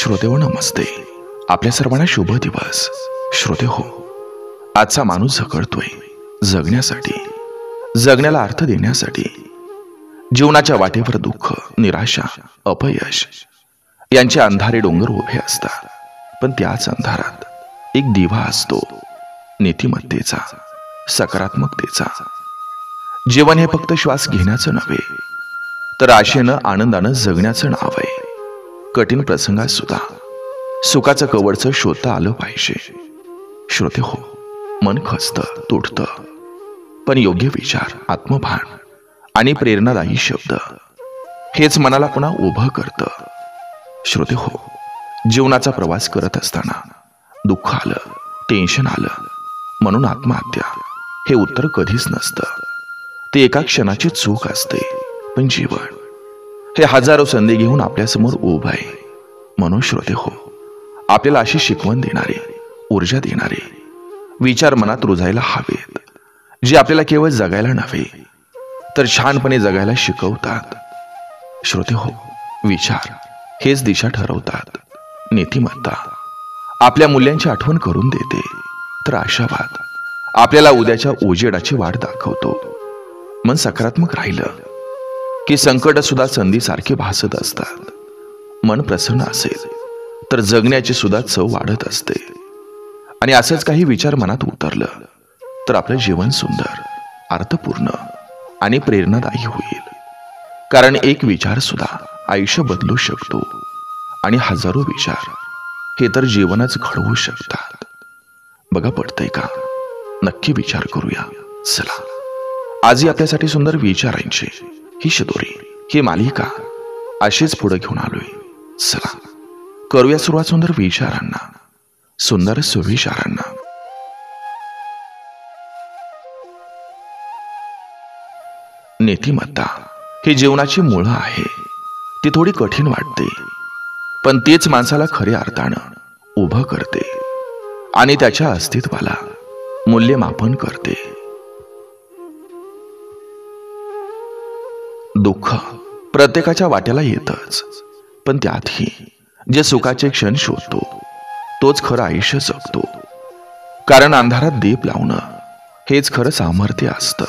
श्रोतेहो नमस्ते. आपल्या सर्वांना शुभ दिवस. श्रोते हो, आजचा माणूस झगडतोय जगण्यासाठी, जगण्याला अर्थ देण्यासाठी. जीवनाच्या वाटेवर दुःख, निराशा, अपयश यांचे अंधारे डोंगर उभे असतात. पण त्याच अंधारात एक दिवा असतो, नीतिमत्तेचा, सकारात्मकतेचा. जीवन हे फक्त श्वास घेण्याचं नव्हे, तर आशेनं आनंदानं जगण्याचं नाव आहे. कठीण प्रसंगात सुद्धा सुखाचं कवडचं शोधता आलं पाहिजे. श्रोते हो, मन खचतं, तुटतं, पण योग्य विचार, आत्मभान आणि प्रेरणादायी शब्द हेच मनाला पुन्हा उभं करतं. श्रोते हो, जीवनाचा प्रवास करत असताना दुःख आलं, टेन्शन आलं म्हणून आत्महत्या हे उत्तर कधीच नसतं. ते एका क्षणाची चूक असते. पण जीवन हे हजारो संधी घेऊन आपल्यासमोर उभं आहे. म्हणून श्रोते हो, आपल्याला अशी शिकवण देणारे, ऊर्जा देणारे विचार मनात रुजायला हवेत, जे आपल्याला केवळ जगायला नव्हे तर छानपणे जगायला शिकवतात. श्रोते हो, विचार हेच दिशा ठरवतात. नीतिमत्ता आपल्या मूल्यांची आठवण करून देते, तर आशावाद आपल्याला उद्याच्या उजेडाची वाट दाखवतो. मन सकारात्मक राहिलं की संकट सुद्धा संधीसारखे भासत असतात. मन प्रसन्न असेल तर जगण्याची सुद्धा चव वाढत असते. आणि असंच काही विचार मनात उतरलं तर आपलं जीवन सुंदर, अर्थपूर्ण आणि प्रेरणादायी होईल. कारण एक विचार सुद्धा आयुष्य बदलू शकतो, आणि हजारो विचार हे तर जीवनच घडवू शकतात. बघा, पडतंय का? नक्की विचार करूया. चला, आजही आपल्यासाठी सुंदर विचारांची ही शिदोरी, ही मालिका अशीच पुढे घेऊन आलोय. चला, करूया सुरुवात सुंदर विचारांना, सुंदर सुविचारांना. नीतिमत्ता ही जीवनाची मुळं आहे. ती थोडी कठीण वाटते, पण तेच माणसाला खऱ्या अर्थानं उभं करते आणि त्याच्या अस्तित्वाला मूल्यमापन करते. दुःख प्रत्येकाच्या वाट्याला येतच, पण त्यातही जे सुखाचे क्षण शोधतो तोच खरं आयुष्य जगतो. कारण अंधारात दीप लावणं हेच खरं सामर्थ्य असतं.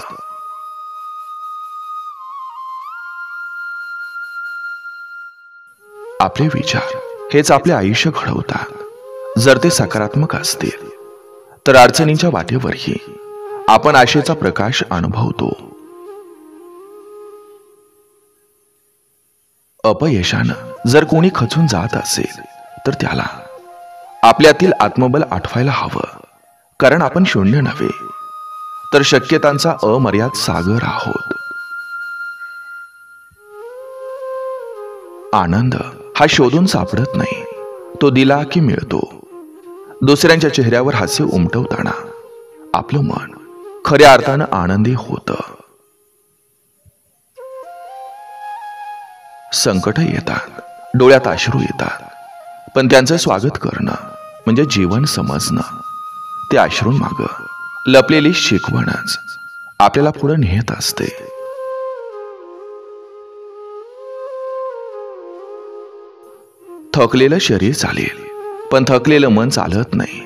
आपले विचार हेच आपले आयुष्य घडवतात. जर ते सकारात्मक असतील तर अडचणींच्या वाटेवरही आपण आशेचा प्रकाश अनुभवतो. अपयशानं जर कोणी खचून जात असेल तर त्याला आपल्यातील आत्मबल आठवायला हवं. कारण आपण शून्य नव्हे तर शक्यतांचा अमर्याद सागर आहोत. आनंद हा शोधून सापडत नाही, तो दिला की मिळतो. दुसऱ्यांच्या चेहऱ्यावर हास्य उमटवताना आपलं मन खऱ्या अर्थानं आनंदी होतं. संकट येतात, डोळ्यात अश्रू येतात, पण त्यांचं स्वागत करणं म्हणजे जीवन समजणं. ते अश्रूंमागं लपलेली शिकवणच आपल्याला पुढे नेत असते. थकलेलं शरीर चालेल, पण थकलेलं मन चालत नाही.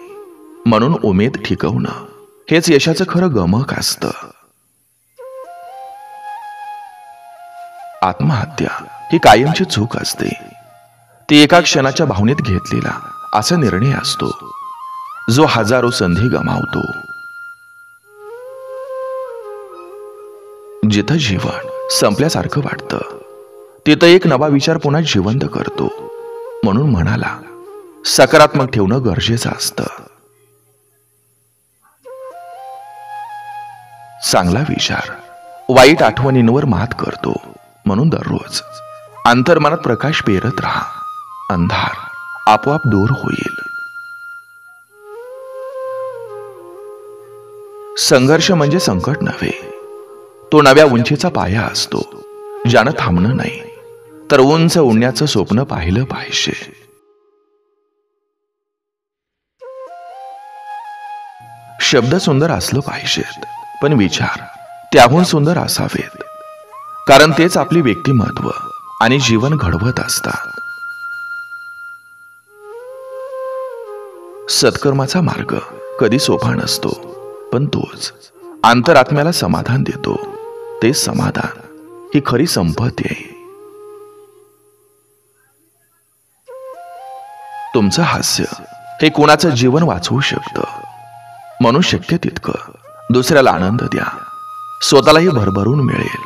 म्हणून उमेद ठिकवणं हेच यशाचं खरं गमक असतं. आत्महत्या ही कायमची चूक असते. ती एका क्षणाच्या भावनेत घेतलेला असा निर्णय असतो, जो हजारो संधी गमावतो. जिथं जीवन संपल्यासारखं वाटतं तिथं एक नवा विचार पुन्हा जिवंत करतो. म्हणून मनाला सकारात्मक ठेवणं गरजेचं असतं. चांगला विचार वाईट आठवणींवर मात करतो. म्हणून दररोज अंतर्मनात प्रकाश पेरत राहा. अंधार आपोआप दूर होईल. संघर्ष म्हणजे संकट नव्हे, तो नव्या उंचीचा पाया असतो. ज्यानं थांबणं नाही तर उंच उडण्याचं स्वप्न पाहिलं पाहिजे. शब्द सुंदर असलं पाहिजेत, पण विचार त्याहून सुंदर असावेत. कारण तेच आपली व्यक्तिमत्व आणि जीवन घडवत असतात. सत्कर्माचा मार्ग कधी सोपा नसतो, पण तोच अंतरात्म्याला समाधान देतो. ते समाधान ही खरी संपत्ती आहे. तुमचं हास्य हे कोणाचं जीवन वाचवू शकतं. म्हणून शक्य तितकं दुसऱ्याला आनंद द्या, स्वतःलाही भरभरून मिळेल.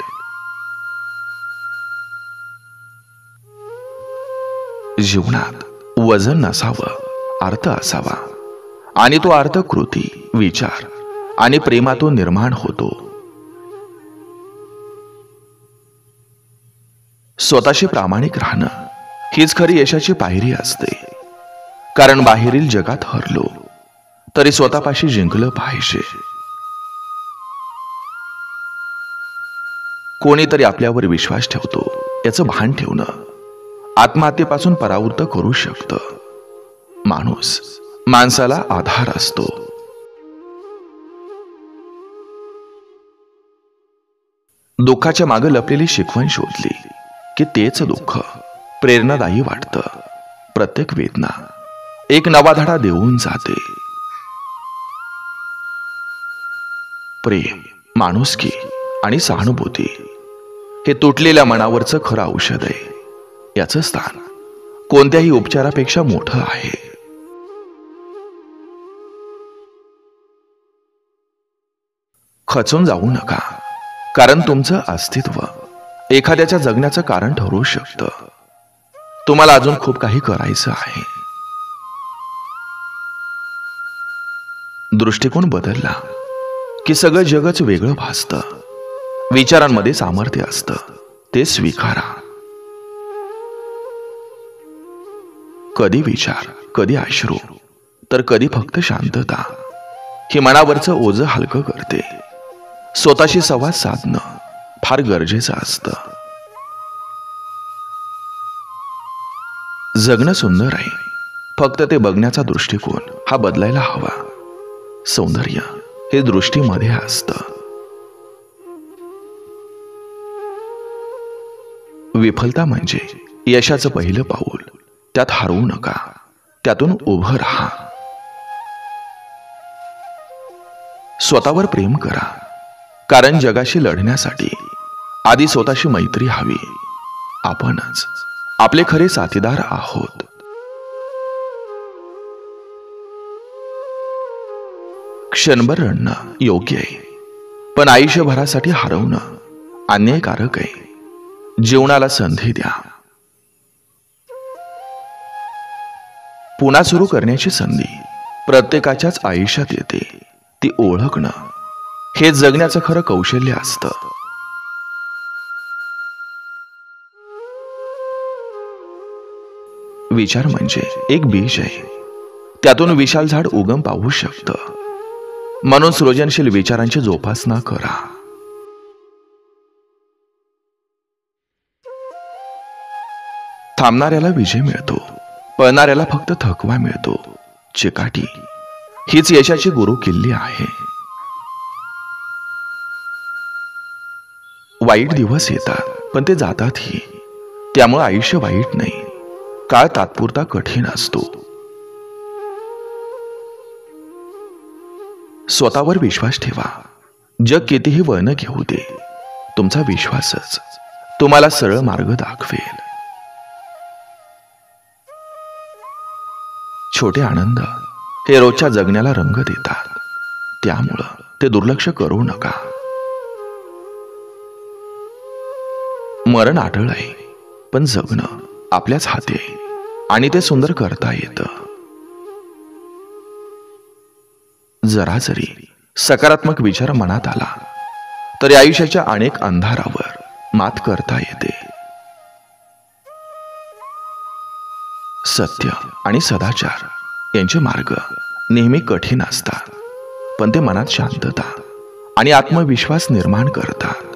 जीवनात वजन नसावं, अर्थ असावा, आणि तो अर्थ कृती, विचार आणि प्रेमातून निर्माण होतो. स्वतःशी प्रामाणिक राहणं हीच खरी यशाची पायरी असते. कारण बाहेरील जगात हरलो तरी स्वतःपाशी जिंकलं पाहिजे. कोणीतरी आपल्यावर विश्वास ठेवतो याचं भान ठेवणं आत्महत्येपासून परावृत्त करू शकतं. माणूस माणसाला आधार असतो. दुःखाच्या मागे लपलेली शिकवण शोधली की तेच दुःख प्रेरणादायी वाटतं. प्रत्येक वेदना एक नवा धडा देऊन जाते. प्रेम, माणुसकी आणि सहानुभूती हे तुटलेल्या मनावरचं खरं औषध आहे. याचं स्थान कोणत्याही उपचारापेक्षा मोठं आहे. खचून जाऊ नका, कारण तुमचं अस्तित्व एखाद्याच्या जगण्याचं कारण ठरू शकतं. तुम्हाला अजून खूप काही करायचं आहे. दृष्टिकोन बदलला की सगळं जगच वेगळं भासतं. विचारांमध्ये सामर्थ्य असतं, ते स्वीकारा. कधी विचार, कधी अश्रू, तर कधी फक्त शांतता ही मनावरचं ओझं हलकं करते. स्वतःशी संवाद साधणं फार गरजेचं असतं. जगणं सुंदर आहे, फक्त ते बघण्याचा दृष्टिकोन हा बदलायला हवा. सौंदर्य हे दृष्टीमध्ये असतं. विफलता म्हणजे यशाचं पहिलं पाऊल. त्यात हरवू नका, त्यातून उभं राहा. स्वतःवर प्रेम करा, कारण जगाशी लढण्यासाठी आधी स्वतःशी मैत्री हवी. आपणच आपले खरे साथीदार आहोत. क्षणभर रडणं योग्य आहे, पण आयुष्यभरासाठी हरवणं अन्यायकारक आहे. जीवनाला संधी द्या. पुन्हा सुरू करण्याची संधी प्रत्येकाच्याच आयुष्यात येते. ती ओळखणं हे जगण्याचं खरं कौशल्य असतं. विचार म्हणजे एक बीज आहे, त्यातून विशाल झाड उगम पाहू शकतं. म्हणून सृजनशील विचारांची जोपासना करा. थांबणाऱ्याला विजय मिळतो, पळणाऱ्याला फक्त थकवा मिळतो. चिकाटी हीच यशाची गुरु किल्ली आहे. वाईट दिवस येतात, पण ते जातातही. त्यामुळे आयुष्य वाईट नाही, काळ तात्पुरता कठीण असतो. स्वतःवर विश्वास ठेवा. जग कितीही वळण घेऊ दे, तुमचा विश्वासच तुम्हाला सरळ मार्ग दाखवेल. छोटे आनंद हे रोजच्या जगण्याला रंग देतात, त्यामुळं ते दुर्लक्ष करू नका. मरण अटळ आहे, पण जगणं आपल्याच हाती आहे आणि ते सुंदर करता येतं. जरा जरी सकारात्मक विचार मनात आला तरी आयुष्याच्या अनेक अंधारावर मात करता येते. सत्य आणि सदाचार यांचे मार्ग नेहमी कठीण असतात, पण ते मनात शांतता आणि आत्मविश्वास निर्माण करतात.